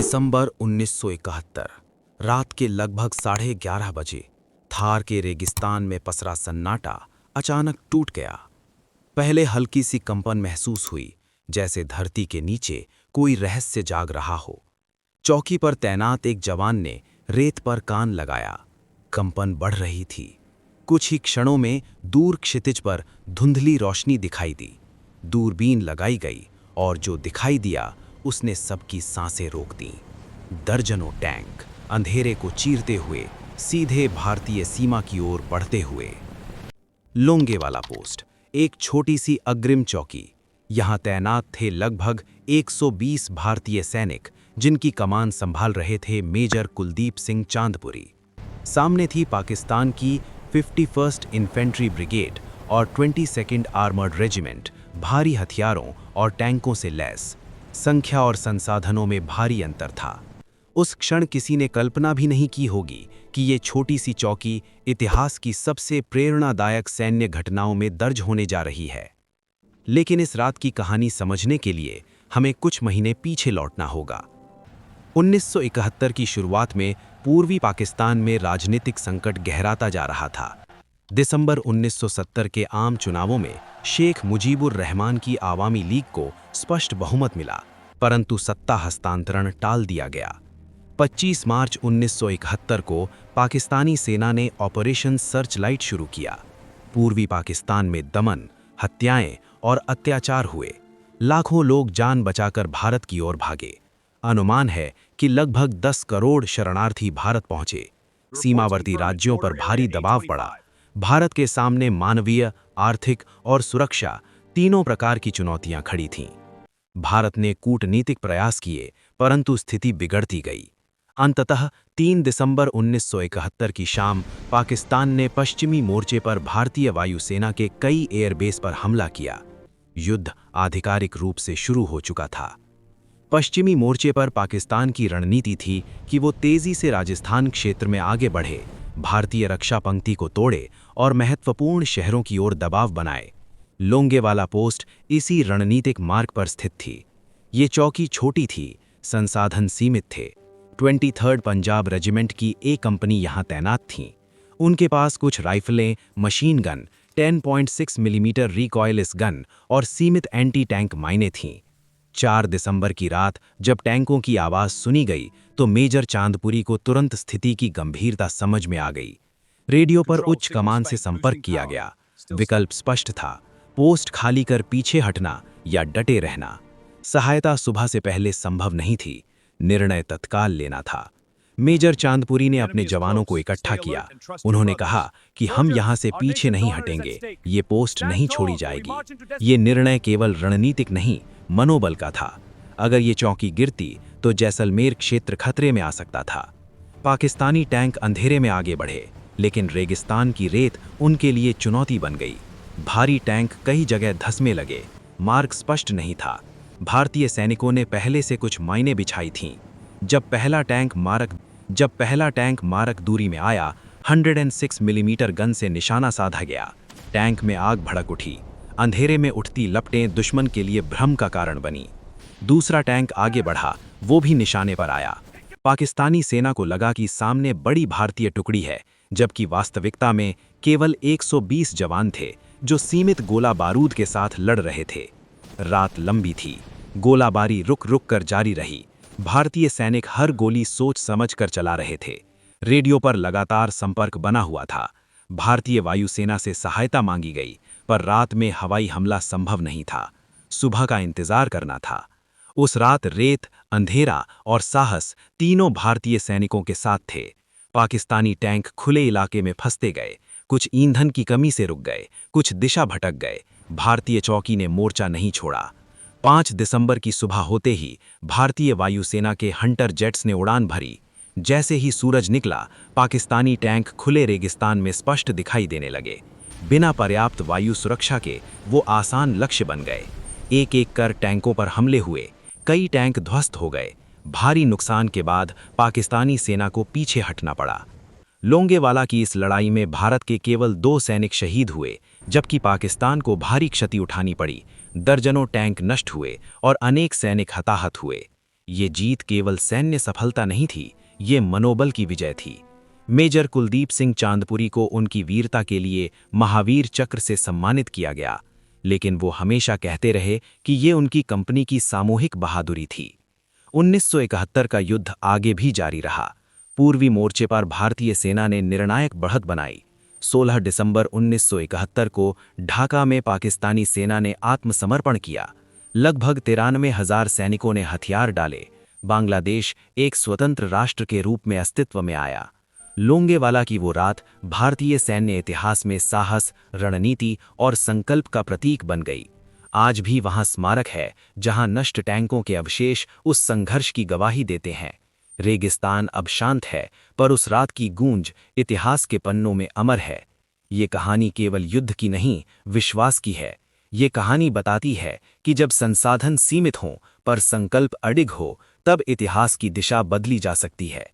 दिसंबर 1971 रात के लगभग 11:30 बजे थार के रेगिस्तान में पसरा सन्नाटा अचानक टूट गया। पहले हल्की सी कंपन महसूस हुई, जैसे धरती के नीचे कोई रहस्य जाग रहा हो। चौकी पर तैनात एक जवान ने रेत पर कान लगाया। कंपन बढ़ रही थी। कुछ ही क्षणों में दूर क्षितिज पर धुंधली रोशनी दिखाई दी। दूरबीन लगाई गई और जो दिखाई दिया उसने सबकी सांसें रोक दी। दर्जनों टैंक अंधेरे को चीरते हुए सीधे भारतीय सीमा की ओर बढ़ते हुए। लोंगेवाला पोस्ट, एक छोटी सी अग्रिम चौकी। यहां तैनात थे लगभग 120 भारतीय सैनिक, जिनकी कमान संभाल रहे थे मेजर कुलदीप सिंह चांदपुरी। सामने थी पाकिस्तान की 51st इन्फेंट्री ब्रिगेड और 22nd आर्मर्ड रेजिमेंट, भारी हथियारों और टैंकों से लैस। संख्या और संसाधनों में भारी अंतर था। उस क्षण किसी ने कल्पना भी नहीं की होगी कि ये छोटी सी चौकी इतिहास की सबसे प्रेरणादायक सैन्य घटनाओं में दर्ज होने जा रही है। लेकिन इस रात की कहानी समझने के लिए हमें कुछ महीने पीछे लौटना होगा। 1971 की शुरुआत में पूर्वी पाकिस्तान में राजनीतिक संकट गहराता जा रहा था। दिसंबर 1970 के आम चुनावों में शेख मुजीबुर रहमान की आवामी लीग को स्पष्ट बहुमत मिला, परंतु सत्ता हस्तांतरण टाल दिया गया। 25 मार्च 1971 को पाकिस्तानी सेना ने ऑपरेशन सर्चलाइट शुरू किया। पूर्वी पाकिस्तान में दमन, हत्याएं और अत्याचार हुए। लाखों लोग जान बचाकर भारत की ओर भागे। अनुमान है कि लगभग 10 करोड़ शरणार्थी भारत पहुंचे। सीमावर्ती राज्यों पर भारी दबाव पड़ा। भारत के सामने मानवीय, आर्थिक और सुरक्षा तीनों प्रकार की चुनौतियां खड़ी थीं। भारत ने कूटनीतिक प्रयास किए, परंतु स्थिति बिगड़ती गई। अंततः 3 दिसंबर 1971 की शाम पाकिस्तान ने पश्चिमी मोर्चे पर भारतीय वायुसेना के कई एयरबेस पर हमला किया। युद्ध आधिकारिक रूप से शुरू हो चुका था। पश्चिमी मोर्चे पर पाकिस्तान की रणनीति थी कि वो तेजी से राजस्थान क्षेत्र में आगे बढ़े, भारतीय रक्षा पंक्ति को तोड़े और महत्वपूर्ण शहरों की ओर दबाव बनाए। लोंगेवाला पोस्ट इसी रणनीतिक मार्ग पर स्थित थी। ये चौकी छोटी थी, संसाधन सीमित थे। 23rd पंजाब रेजिमेंट की एक कंपनी यहां तैनात थी। उनके पास कुछ राइफलें, machine gun, 10.6 millimetre recoilless gun और सीमित एंटी टैंक माइनें थीं। 4 दिसंबर की रात जब टैंकों की आवाज सुनी गई तो मेजर चांदपुरी को तुरंत स्थिति की गंभीरता समझ में आ गई। रेडियो पर उच्च कमान से संपर्क किया गया। विकल्प स्पष्ट था, पोस्ट खाली कर पीछे हटना या डटे रहना। सहायता सुबह से पहले संभव नहीं थी, निर्णय तत्काल लेना था। मेजर चांदपुरी ने अपने जवानों को इकट्ठा किया। उन्होंने कहा कि हम यहां से पीछे नहीं हटेंगे, ये पोस्ट नहीं छोड़ी जाएगी। ये निर्णय केवल रणनीतिक नहीं, मनोबल का था। अगर ये चौकी गिरती तो जैसलमेर क्षेत्र खतरे में आ सकता था। पाकिस्तानी टैंक अंधेरे में आगे बढ़े, लेकिन रेगिस्तान की रेत उनके लिए चुनौती बन गई। भारी टैंक कई जगह धंसने लगे, मार्ग स्पष्ट नहीं था। भारतीय सैनिकों ने पहले से कुछ माइनें बिछाई थीं। जब पहला टैंक मारक दूरी में आया, 106 मिलीमीटर गन से निशाना साधा गया। टैंक में आग भड़क उठी। अंधेरे में उठती लपटें दुश्मन के लिए भ्रम का कारण बनी। दूसरा टैंक आगे बढ़ा, वो भी निशाने पर आया। पाकिस्तानी सेना को लगा कि सामने बड़ी भारतीय टुकड़ी है, जबकि वास्तविकता में केवल 120 जवान थे जो सीमित गोला बारूद के साथ लड़ रहे थे। रात लंबी थी, गोलाबारी रुक रुक कर जारी रही। भारतीय सैनिक हर गोली सोच समझ कर चला रहे थे। रेडियो पर लगातार संपर्क बना हुआ था। भारतीय वायुसेना से सहायता मांगी गई, पर रात में हवाई हमला संभव नहीं था। सुबह का इंतजार करना था। उस रात रेत, अंधेरा और साहस तीनों भारतीय सैनिकों के साथ थे। पाकिस्तानी टैंक खुले इलाके में फंसते गए, कुछ ईंधन की कमी से रुक गए, कुछ दिशा भटक गए। भारतीय चौकी ने मोर्चा नहीं छोड़ा। 5 दिसंबर की सुबह होते ही भारतीय वायुसेना के हंटर जेट्स ने उड़ान भरी। जैसे ही सूरज निकला, पाकिस्तानी टैंक खुले रेगिस्तान में स्पष्ट दिखाई देने लगे। बिना पर्याप्त वायु सुरक्षा के वो आसान लक्ष्य बन गए। एक एक कर टैंकों पर हमले हुए, कई टैंक ध्वस्त हो गए। भारी नुकसान के बाद पाकिस्तानी सेना को पीछे हटना पड़ा। लोंगेवाला की इस लड़ाई में भारत के केवल 2 सैनिक शहीद हुए, जबकि पाकिस्तान को भारी क्षति उठानी पड़ी। दर्जनों टैंक नष्ट हुए और अनेक सैनिक हताहत हुए। ये जीत केवल सैन्य सफलता नहीं थी, ये मनोबल की विजय थी। मेजर कुलदीप सिंह चांदपुरी को उनकी वीरता के लिए महावीर चक्र से सम्मानित किया गया, लेकिन वो हमेशा कहते रहे कि ये उनकी कंपनी की सामूहिक बहादुरी थी। 1971 का युद्ध आगे भी जारी रहा। पूर्वी मोर्चे पर भारतीय सेना ने निर्णायक बढ़त बनाई। 16 दिसंबर 1971 को ढाका में पाकिस्तानी सेना ने आत्मसमर्पण किया। लगभग 93,000 सैनिकों ने हथियार डाले। बांग्लादेश एक स्वतंत्र राष्ट्र के रूप में अस्तित्व में आया। लोंगेवाला की वो रात भारतीय सैन्य इतिहास में साहस, रणनीति और संकल्प का प्रतीक बन गई। आज भी वहां स्मारक है जहां नष्ट टैंकों के अवशेष उस संघर्ष की गवाही देते हैं। रेगिस्तान अब शांत है, पर उस रात की गूंज इतिहास के पन्नों में अमर है। ये कहानी केवल युद्ध की नहीं, विश्वास की है। ये कहानी बताती है कि जब संसाधन सीमित हों पर संकल्प अडिग हो, तब इतिहास की दिशा बदली जा सकती है।